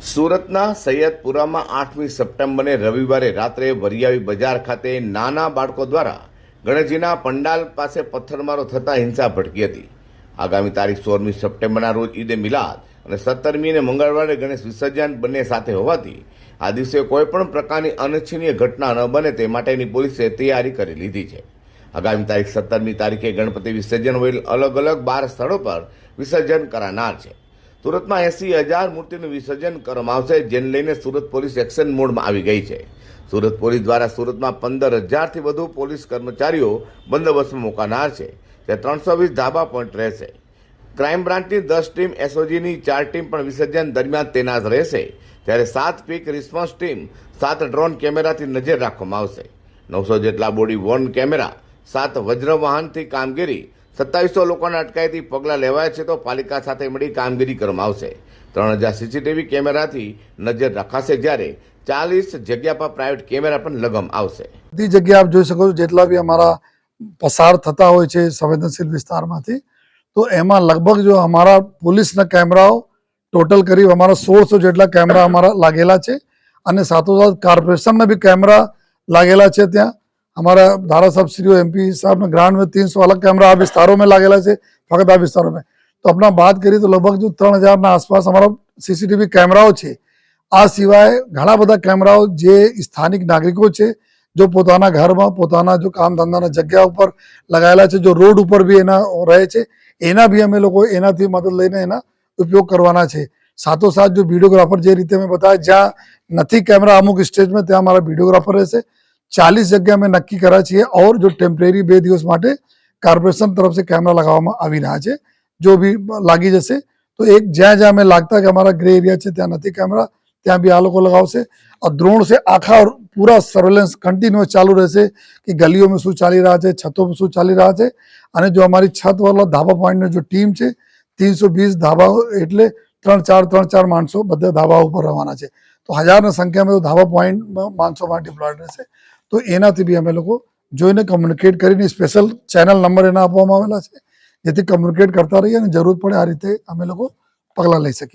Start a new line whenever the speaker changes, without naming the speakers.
સુરતના સૈયદપુરામાં 8મી સપ્ટેમ્બરે રવિવારે રાત્રે વરિયાવી બજાર ખાતે નાના બાળકો દ્વારા ગણેશજીના પંડાલ પાસે પથ્થરમારો થતા હિંસા ભડકી હતી। આગામી તારીખ 16મી સપ્ટેમ્બરના રોજ ઈદે મિલાદ અને 17મી અને મંગળવારે ગણેશ વિસર્જન બંને સાથે હોવાથી આ દિવસે કોઈપણ પ્રકારની અનિચ્છનીય ઘટના ન બને તે માટેની પોલીસે તૈયારી કરી લીધી છે। આગામી તારીખ 17મી તારીખે ગણપતિ વિસર્જન હોઈ અલગ અલગ 12 સ્થળો પર વિસર્જન કરાનાર છે। સુરતમાં 80,000 મૂર્તિનું વિસર્જન કરવામાં આવશે, જેને લઈને સુરત પોલીસ એક્શન મોડમાં આવી ગઈ છે। સુરત પોલીસ દ્વારા સુરતમાં 15,000થી વધુ પોલીસ કર્મચારીઓ બંદોબસ્તમાં મુકાનાર છે, ત્યાં 320 ધાબા પોઈન્ટ રહેશે। ક્રાઇમ બ્રાન્ચની 10 ટીમ, એસઓજીની 4 ટીમ પણ વિસર્જન દરમિયાન તૈનાત રહેશે, જ્યારે 7 ક્વિક રિસ્પોન્સ ટીમ, 7 ડ્રોન કેમેરાથી નજર રાખવામાં આવશે। 900 જેટલા બોડી વોર્ન કેમેરા, 7 વજ્ર વાહનથી કામગીરી, 2700 લોકોને અટકાયતી પગલાં લેવાયા છે, તો પાલિકા સાથે મળી કામગીરી કરવામાં આવશે। 3000 સીસીટીવી કેમેરાથી નજર રખાશે, જ્યારે 40 જગ્યા પર પ્રાઇવેટ કેમેરા પણ લગાવવામાં આવશે।
બધી જગ્યાએ આપ જોઈ શકો છો, જેટલા બી અમારા પસાર થતા હોય છે સંવેદનશીલ વિસ્તારમાંથી, તો એમાં લગભગ જો અમારા પોલીસના કેમેરાઓ ટોટલ કરી અમારા 1600 જેટલા કેમેરા અમારા લાગેલા છે, અને સાથોસાથ કોર્પોરેશનના બી કેમેરા लागेला है। ત્યાં हमारा धारासभ्य श्री एमपी साहब ने ग्रांड में 300 अलग कैमरा आ विस्तारों में लागेला है, फकत आ विस्तारों में। तो अपना बात करिए तो लगभग जो 3000 आसपास हमारा सीसीटीवी कैमराओं है। आ सिवाय घણા બધા कैमराओं જે સ્થાનિક નાગરિકો છે, जो પોતાના ઘરમાં પોતાના जो काम धंधा जग्या पर लगाયેલા છે, जो रोड पर भी एना रहे છે, एना भी અમે લોકો એનાથી મદદ લઈને એના ઉપયોગ કરવાના છે। સાથોસાથ जो वीडियोग्राफर જે રીતે મેં बताया, જ્યાં નથી कैमरा अमुक स्टेज में ત્યાં हमारा वीडियोग्राफर રહેશે। 40 जगह में नक्की करा चाहिए, और जो टेम्परेरी 2 दिवस माटे कॉर्पोरेशन तरफ से कैमरा लगावવામાં આવી રહ્યા છે, जो भी लागी जैसे। तो एक ज्યાં જ્યાં में लगता है कि हमारा ग्रे एरिया है, ત્યાં નથી कैमरा, ત્યાં भी आ लोग लगावશે। और ड्रोन से आखा पूरा सर्वेलेंस कंटिन्यूअस चालू रहશે कि गलियों में શું ચાલી રહ્યા છે, छतों में શું ચાલી રહ્યા છે। અને जो हमारी छत वाला धाबा पॉइंट जो टीम છે, 320 धाबा એટલે 3-4 માણસો બધા ધાબા ઉપર રહેવાના છે। તો હજારની સંખ્યામાં ધાબા પોઈન્ટ માણસોમાં ડિપ્લોયડ રહેશે। તો એનાથી બી અમે લોકો જોઈને કમ્યુનિકેટ કરીને સ્પેશિયલ ચેનલ નંબર એના આપવામાં આવેલા છે, જેથી કમ્યુનિકેટ કરતા રહીએ અને જરૂર પડે આ રીતે અમે લોકો પગલાં લઈ શકીએ।